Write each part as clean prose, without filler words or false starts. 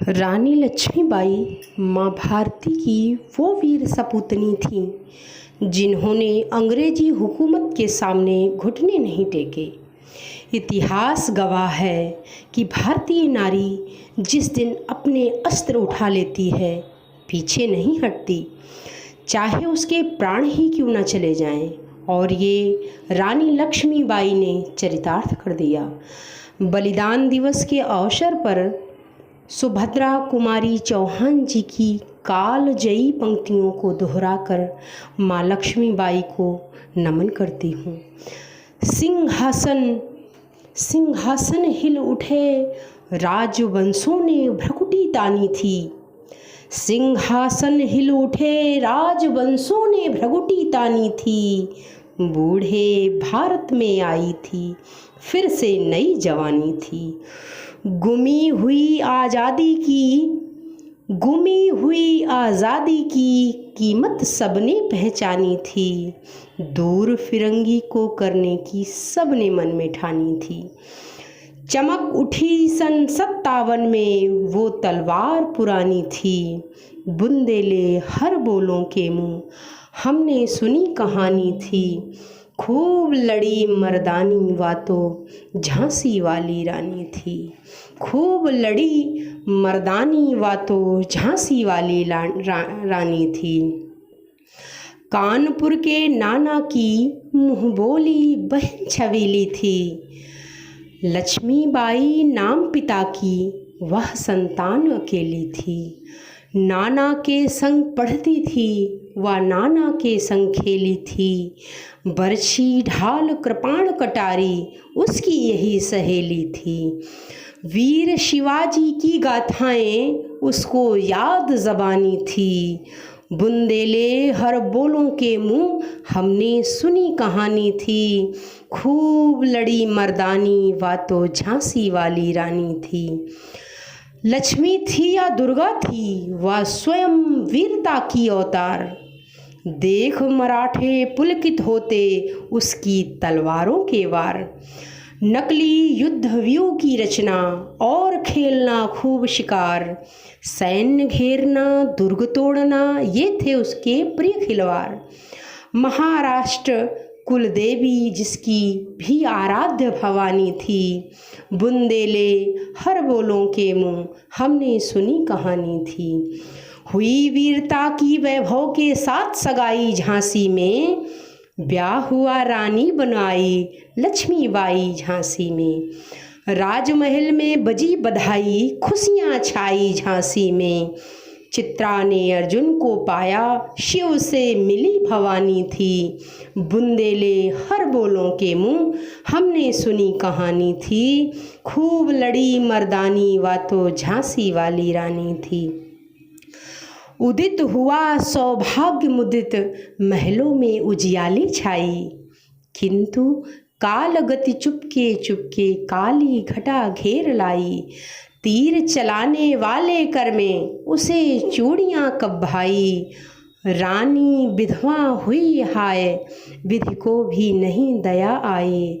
रानी लक्ष्मीबाई माँ भारती की वो वीर सपूतनी थीं जिन्होंने अंग्रेजी हुकूमत के सामने घुटने नहीं टेके। इतिहास गवाह है कि भारतीय नारी जिस दिन अपने अस्त्र उठा लेती है पीछे नहीं हटती, चाहे उसके प्राण ही क्यों न चले जाएं। और ये रानी लक्ष्मीबाई ने चरितार्थ कर दिया। बलिदान दिवस के अवसर पर सुभद्रा कुमारी चौहान जी की कालजयी पंक्तियों को दोहराकर माँ लक्ष्मीबाई को नमन करती हूँ। सिंहासन सिंहासन हिल उठे, राजवंशों ने भ्रकुटी तानी थी। सिंहासन हिल उठे, राजवंशों ने भ्रकुटी तानी थी। बूढ़े भारत में आई थी, फिर से नई जवानी थी। गुमी हुई आज़ादी की कीमत सबने पहचानी थी। दूर फिरंगी को करने की सबने मन में ठानी थी। चमक उठी सन 57 में वो तलवार पुरानी थी। बुंदेले हर बोलों के मुँह हमने सुनी कहानी थी। खूब लड़ी मर्दानी वातों झांसी वाली रानी थी। खूब लड़ी मर्दानी वातों झांसी वाली रानी थी। कानपुर के नाना की मुँह बोली बहन छबीली थी। लक्ष्मीबाई नाम पिता की वह संतान अकेली थी। नाना के संग पढ़ती थी, वह नाना के संग खेली थी। बरछी ढाल कृपाण कटारी उसकी यही सहेली थी। वीर शिवाजी की गाथाएं उसको याद ज़बानी थी। बुंदेले हर बोलों के मुँह हमने सुनी कहानी थी। खूब लड़ी मर्दानी वातों झांसी वाली रानी थी। लक्ष्मी थी या दुर्गा थी, वह स्वयं वीरता की अवतार। देख मराठे पुलकित होते उसकी तलवारों के वार। नकली युद्ध व्यूह की रचना और खेलना खूब शिकार। सैन्य घेरना दुर्ग तोड़ना ये थे उसके प्रिय खिलवाड़। महाराष्ट्र कुलदेवी जिसकी भी आराध्य भवानी थी। बुंदेले हर बोलों के मुँह हमने सुनी कहानी थी। हुई वीरता की वैभव के साथ सगाई झांसी में। ब्याह हुआ रानी बनाई लक्ष्मीबाई झांसी में। राजमहल में बजी बधाई खुशियाँ छाई झांसी में। चित्रा ने अर्जुन को पाया शिव से मिली भवानी थी। बुंदेले हर बोलों के मुँह हमने सुनी कहानी थी। खूब लड़ी मर्दानी वातों झांसी वाली रानी थी। उदित हुआ सौभाग्य मुदित महलों में उजियाली छाई। किंतु काल गति चुपके चुपके काली घटा घेर लाई। तीर चलाने वाले कर में उसे चूड़ियाँ कब भाई। रानी विधवा हुई हाय विधि को भी नहीं दया आए।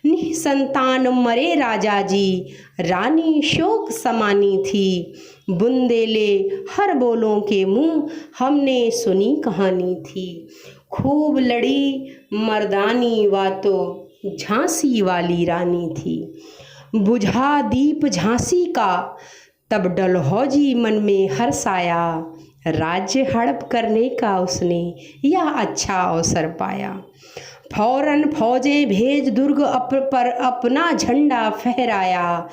निसंतान मरे राजा जी रानी शोक समानी थी। बुंदेले हर बोलों के मुँह हमने सुनी कहानी थी। खूब लड़ी मर्दानी वातों झांसी वाली रानी थी। बुझा दीप झांसी का तब डलहौजी मन में हर्ष आया। राज्य हड़प करने का उसने यह अच्छा अवसर पाया। फौरन फौजें भेज दुर्ग पर अपना झंडा फहराया।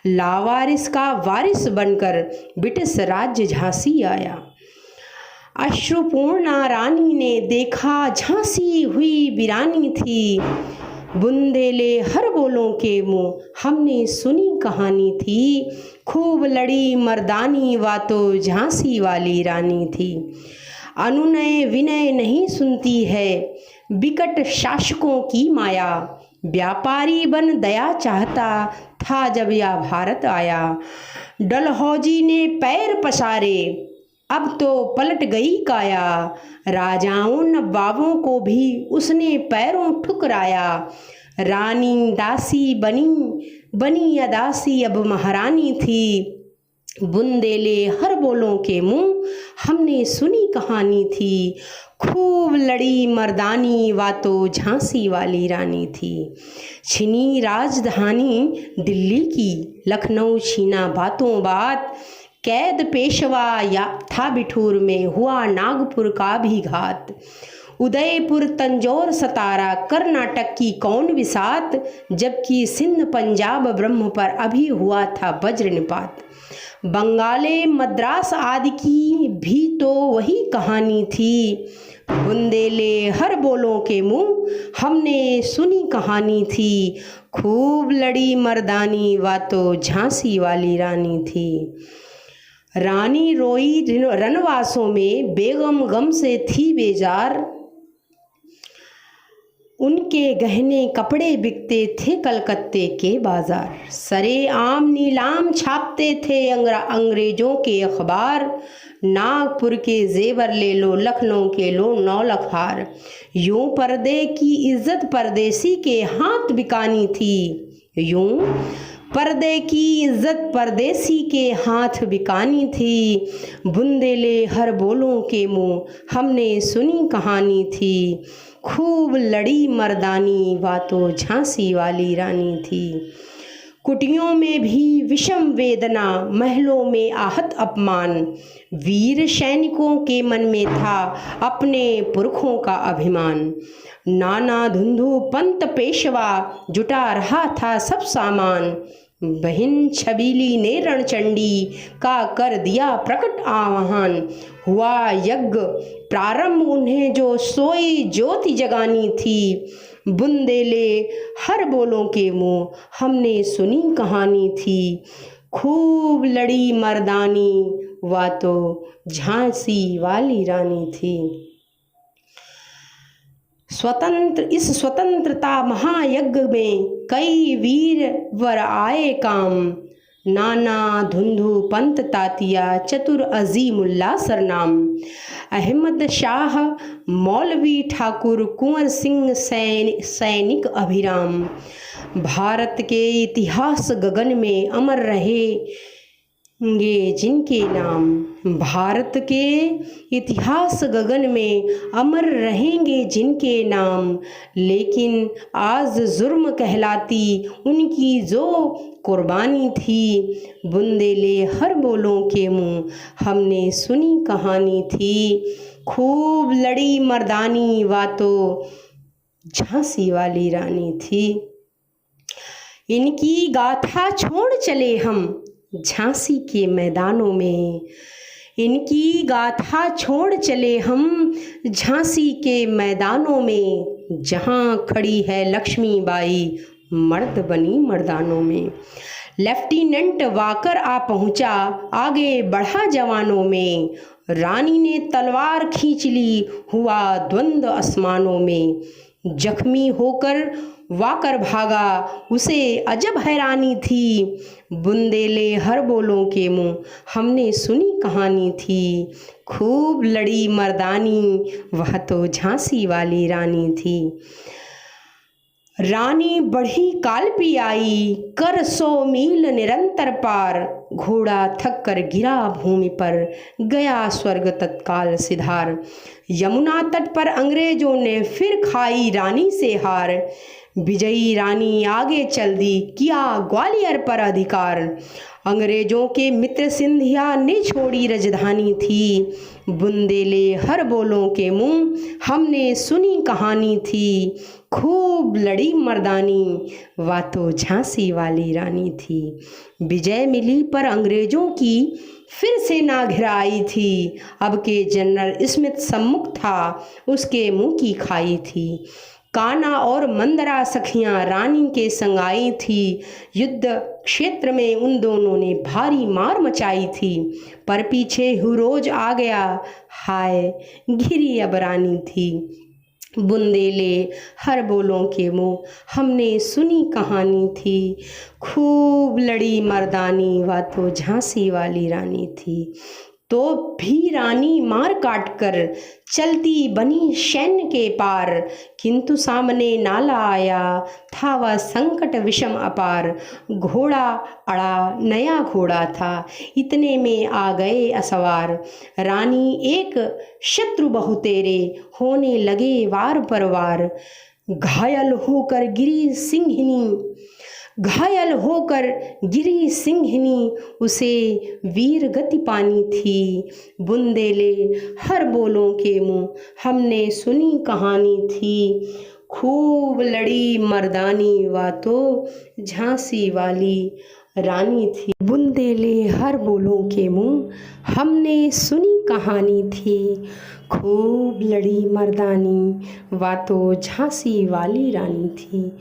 लावारिस का वारिस बनकर ब्रिटिश राज्य झांसी आया। अश्रुपूर्णा रानी ने देखा झांसी हुई वीरानी थी। बुंदेले हर बोलों के मुँह हमने सुनी कहानी थी। खूब लड़ी मर्दानी वातों झांसी वाली रानी थी। अनुनय विनय नहीं सुनती है विकट शासकों की माया। व्यापारी बन दया चाहता था जब यह भारत आया। डलहौजी ने पैर पसारे अब तो पलट गई काया। राजाओं नवाबों को भी उसने पैरों ठुकराया। रानी दासी बनी अदासी अब महारानी थी। बुंदेले हर बोलों के मुँह हमने सुनी कहानी थी। खूब लड़ी मर्दानी वा तो झांसी वाली रानी थी। छीनी राजधानी दिल्ली की, लखनऊ छीना बातों बात। कैद पेशवा या था बिठूर में, हुआ नागपुर का भी घात। उदयपुर तंजौर सतारा कर्नाटक की कौन विसात, जबकि सिंध पंजाब ब्रह्म पर अभी हुआ था वज्र निपात। बंगाले मद्रास आदि की भी तो वही कहानी थी। बुंदेले हर बोलों के मुँह हमने सुनी कहानी थी। खूब लड़ी मर्दानी वा तो झांसी वाली रानी थी। रानी रोई रनवासों में, बेगम गम से थी बेजार। उनके गहने कपड़े बिकते थे कलकत्ते के बाजार। सरे आम नीलाम छापते थे अंग्रेजों के अखबार। नागपुर के जेवर ले लो, लखनऊ के लो 9 लाख हार। यूं पर्दे की इज्जत परदेसी के हाथ बिकानी थी। यूं पर्दे की इज्जत परदेसी के हाथ बिकानी थी। बुंदेले हर बोलों के मुँह हमने सुनी कहानी थी। खूब लड़ी मर्दानी वा तो झांसी वाली रानी थी। कुटियों में भी विषम वेदना, महलों में आहत अपमान। वीर सैनिकों के मन में था अपने पुरखों का अभिमान। नाना धुंधु पंत पेशवा जुटा रहा था सब सामान। बहन छबीली ने रणचंडी का कर दिया प्रकट आह्वान। हुआ यज्ञ प्रारंभ उन्हें जो सोई ज्योति जगानी थी। बुंदेले हर बोलों के मुँह हमने सुनी कहानी थी। खूब लड़ी मर्दानी वा तो झांसी वाली रानी थी। इस स्वतंत्रता महायज्ञ में कई वीर वर आए काम। नाना धुंधु पंत तातिया चतुर अजीमुल्ला सरनाम। अहमद शाह मौलवी ठाकुर कुंवर सिंह सैनिक अभिराम। भारत के इतिहास गगन में अमर रहेंगे जिनके नाम। भारत के इतिहास गगन में अमर रहेंगे जिनके नाम। लेकिन आज जुर्म कहलाती उनकी जो कुर्बानी थी। बुंदेले हर बोलों के मुँह हमने सुनी कहानी थी। खूब लड़ी मर्दानी वा तो झांसी वाली रानी थी। इनकी गाथा छोड़ चले हम झांसी के मैदानों में। इनकी गाथा छोड़ चले हम झांसी के मैदानों में। जहाँ खड़ी है लक्ष्मीबाई मर्द बनी मर्दानों में। लेफ्टिनेंट वाकर आ पहुँचा आगे बढ़ा जवानों में। रानी ने तलवार खींच ली हुआ द्वंद्व आसमानों में। जख्मी होकर वाकर भागा उसे अजब हैरानी थी। बुंदेले हर बोलों के मुँह हमने सुनी कहानी थी। खूब लड़ी मर्दानी वह तो झांसी वाली रानी थी। रानी बढ़ी कालपी आई कर 100 मील निरंतर पार। घोड़ा थक कर गिरा भूमि पर गया स्वर्ग तत्काल सिधार। यमुना तट पर अंग्रेजों ने फिर खाई रानी से हार। विजयी रानी आगे चल दी किया ग्वालियर पर अधिकार। अंग्रेजों के मित्र सिंधिया ने छोड़ी राजधानी थी। बुंदेले हर बोलों के मुँह हमने सुनी कहानी थी। खूब लड़ी मर्दानी वा तो झांसी वाली रानी थी। विजय मिली पर अंग्रेजों की फिर से ना घिराई थी। अब के जनरल स्मिथ सम्मुख था उसके मुँह की खाई थी। काना और मंदरा सखियां रानी के संग आई थी। युद्ध क्षेत्र में उन दोनों ने भारी मार मचाई थी। पर पीछे हुरोज आ गया हाय घिरी अब रानी थी। बुंदेले हर बोलों के मुँह हमने सुनी कहानी थी। खूब लड़ी मर्दानी वा तो झांसी वाली रानी थी। तो भी रानी मार काट कर चलती बनी सैन्य के पार, किंतु सामने नाला आया था वह संकट विषम अपार। घोड़ा अड़ा नया घोड़ा था, इतने में आ गए असवार। रानी एक शत्रु बहु तेरे, होने लगे वार पर वार। घायल होकर गिरी सिंहिनी, उसे वीर गति पानी थी। बुंदेले हर बोलों के मुँह, हमने सुनी कहानी थी। खूब लड़ी मर्दानी, वह तो झांसी वाली रानी थी। बुंदेले हर बोलों के मुँह, हमने सुनी कहानी थी। खूब लड़ी मर्दानी, वह तो झांसी वाली रानी थी।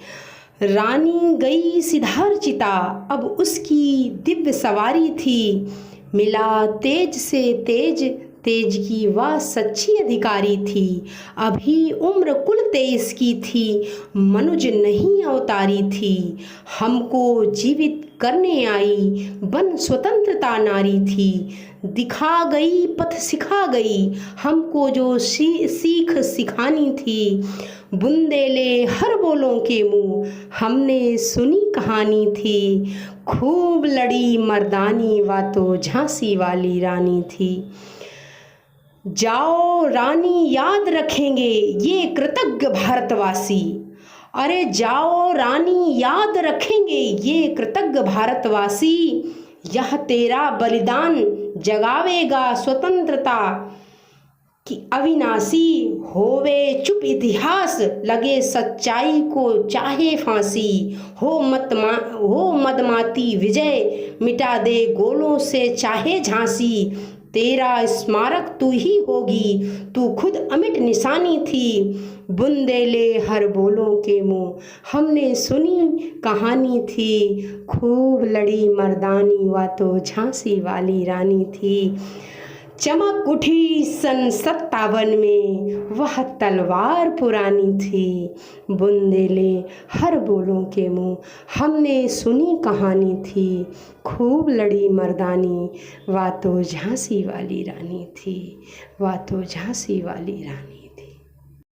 रानी गई सिधार चिता, अब उसकी दिव्य सवारी थी। मिला तेज से तेज, तेज की वह सच्ची अधिकारी थी। अभी उम्र कुल 23 की थी, मनुज नहीं अवतारी थी। हमको जीवित करने आई, बन स्वतंत्रता नारी थी। दिखा गई पथ सिखा गई, हमको जो सीख सिखानी थी। बुंदेले हर बोलों के मुँह, हमने सुनी कहानी थी। खूब लड़ी मर्दानी, वह तो झांसी वाली रानी थी। जाओ रानी याद रखेंगे ये कृतज्ञ भारतवासी। अरे जाओ रानी याद रखेंगे ये कृतज्ञ भारतवासी। यह तेरा बलिदान जगावेगा स्वतंत्रता कि अविनाशी। होवे चुप इतिहास, लगे सच्चाई को चाहे फांसी। हो मदमाती विजय, मिटा दे गोलों से चाहे झांसी। तेरा स्मारक तू ही होगी, तू खुद अमिट निशानी थी। बुंदेले हर बोलों के मुँह, हमने सुनी कहानी थी। खूब लड़ी मर्दानी, वह तो झांसी वाली रानी थी। चमक उठी सन 57 में, वह तलवार पुरानी थी। बुंदेले हर बोलों के मुँह, हमने सुनी कहानी थी। खूब लड़ी मर्दानी, वह तो झांसी वाली रानी थी। वह तो झांसी वाली रानी।